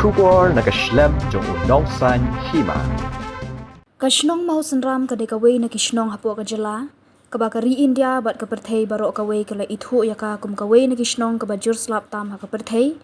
Shubor nakaslem jong unong san hima. Kashnong mau senram ka dekaway na kishnong hapo ka jala. Kabakari India bat kaperthei barok kaway kala ithu yaka kum kaway na kishnong kabajur slap tam ha kaperthei.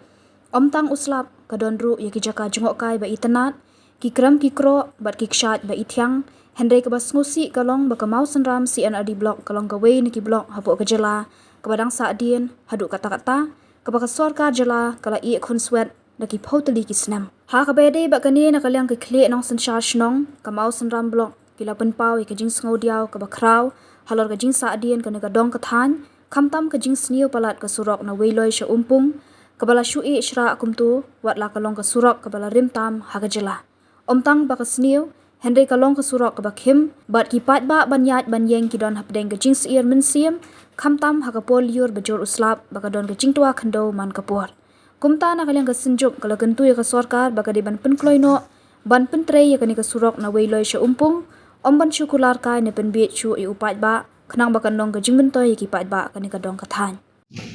Omtang uslap kadonru yaki jaka jungok kai ba itanat. Kikram kikro bat kikshat ba ithyang. Hendai kabas ngusi kalong baka mau senram si anadi blok kalong kaway na ki blok hapo ka jala. Kabadang saadien haduk kata-kata. Kabaka sorka jala kala i khun swet naki pautali kisnam. Ha kabede bakani nakalyang kikle nong sensyar shnong kamau senram blok kila penpau ikajing sngau diaw kabakraw halor kajing saadien kana kadong kathan kamtam kajing sniu palat ka surok na weiloi sha umpung kabala shui shra akumtu watla kalong ka surok kabala rimtam hagajala omtang baka sniu hendai kalong ka surok kabakhim bat kipat ba banyat banyeng kidon hapdeng kajing siir mensiam kamtam hakapol yur bajur uslap baka don kajing tua khando man kapor kumta na kalyang kasinjuk kala kentu ya ka sorkar baka di ban penkloi no ban pentrei ya kani ka surok na weiloi sha umpung omban syukular kai ne penbiet chu i upat ba khnang baka nong ka jingmentoi ki pat ba kani ka dong ka than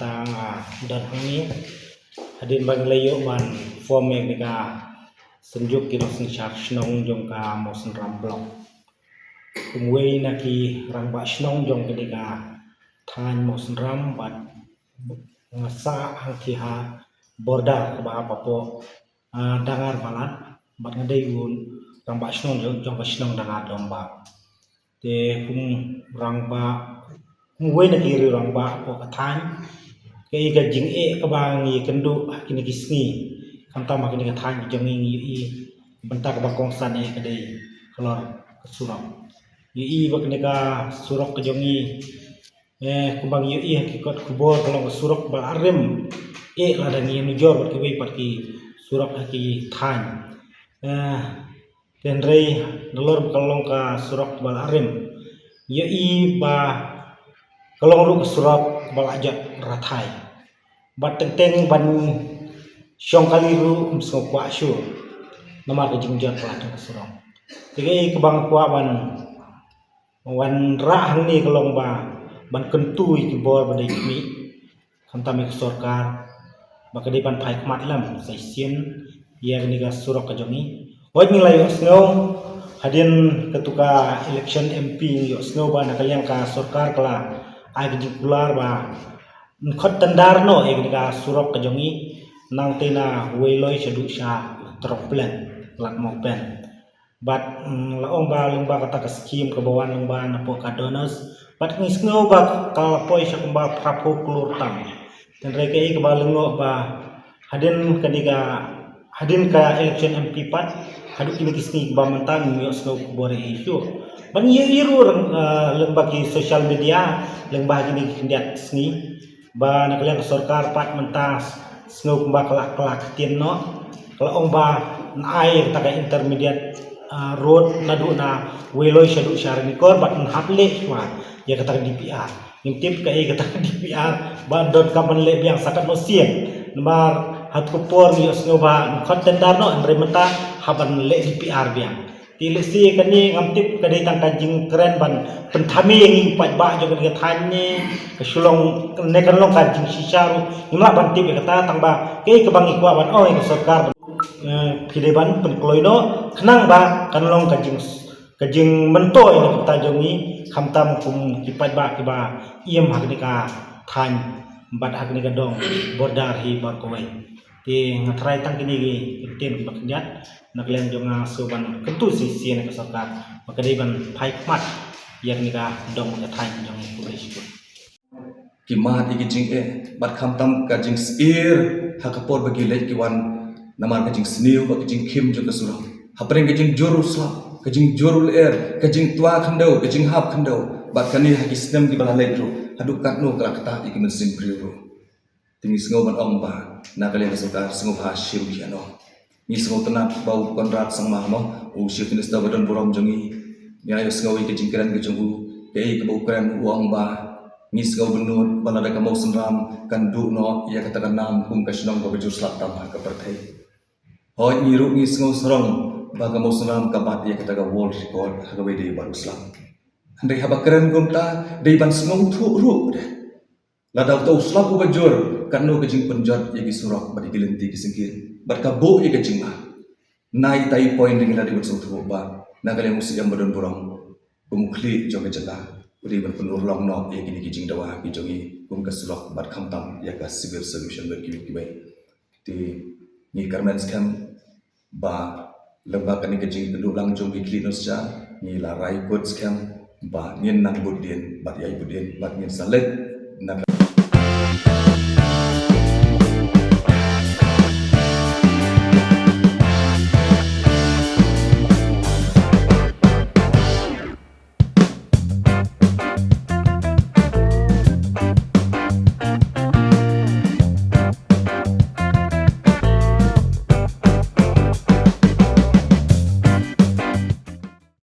tang dan ini hadin bang layo man form yang nika senjuk kino sensyar snong jong ka mosen ramblong kumwei naki rangba snong jong ketika than mosen ram bat ngasa hangki ha borda ba papo dangar balat bat ngadai un rangba snong jong ka snong dangar domba te kum rangba kumwei naki ri rangba po ka than kay ga jing e kabangi kendo kini kisni kamta makini ka than jong i bentak bakong san e kadai kolor surok i bakni ka surok ka jongi kubang i hakikot kubor kolong surok bal arem ladangi ni jor bat ki pat ki surok haki than tenrei dolor kolong ka surok bal arem i ba kolong ru surok bal ajak rathai bat teng ban syong kali ru umso kwa shu nama ka jingjat pala ka surok tige kebang kwa wan ra hang ni kolong ba ban kentui ki bor badai mi kamta mi sorkar baka di ban phai kmat lam sai sien ya ni ka surok ka jongi hoi mi layo snow hadin ketuka election MP yo snow ba nakalyang ka sorkar kala ai jikular ba khot tandar no ni ka surok ka jongi nang tena weiloi sedu sha troplen lak mo pen bat laong ba lungba kata ka skim ka bawan lungba na po ka donors bat ngis ngo ba ka poi sha kumba prapo klur tam ten reke ka ba lungo ba hadin ka election MP pat hadu kini kisni ba mentang yo snow bore issue ban iru lungba ki social media lungba kini kindiat sni ba nakaliang sorkar pat mentas snow kumba kelak tien no kalau ba ai taka intermediate road nadu na weloi shadu syarni kor bat haple ma ya kata DPR ngintip kai kata DPR ba dot kapan le biang sakat no sien nomor hat kupor ni snow ba khot tendar no andre mata haban le DPR biang tilisi kani ngamtip kadai tang kanjing keren ban penthami yang pat ba jo ka thanye ka sulong ne kan long kanjing sisaru ngla ban tip kata tang ba ke kebangi kwa ban oi sarkar pideban penkloino kenang ba kanlong kajing mentoy na kata jongi kamtam kum kipat ba kiba iem haknika than bat haknika dong bordar hi bar kowai ti ngatrai tang kini gi ten bakjat naklen jonga soban kentu si na kasarkar makadai ban phai mat yaknika dong ka than jongi kubai sikut kimat igijing bat kamtam kajing sir hakapor bagi lek kiwan namar kajing sniu ba kajing kim jo kasuro hapreng kajing jorul slap kajing jorul kajing tua khandau kajing hap khandau bat kani haki snem di bala ledro haduk katno kala kata ikimen sim priuro tingi sngo ban ong ba na kalian kasukar sngo ha shiru kiano ni sngo tenat bau konrat sang mahmo u shiftin sta badan borom jongi ya yo sngo kajing kran kajing u kei ke bau kran uang ba ni sngo benut bala da kamau senram kan du no ya katakan nam kum kasnong ba bajur slap tam ka perthai hoi nyiru ni sngau serong baga mau senam kabat ya kata world record hagawe di baru Islam andai haba keren gonta dei ban sngau thu ru de Ladau tau slap u bajur kanu ke jing penjat yagi surak badi gelenti ke singkir. Bat kabu ye ke jing ma. Nai tai point dengan ladi bersau tu ba. Nagal yang musi yang badon burang. Kumukli jong ke jela. Uri ban penur long nok ye gini ke jing dawa ki jongi kum ke sulak bat kamtam ya ka civil solution ber kiwi kiwi. Ti ni Carmen scam ba lembaga ni ke jing tendu lang jong ki klinos ja ni la rai code scam ba nien nak budien bat yai budien bat nien salek nak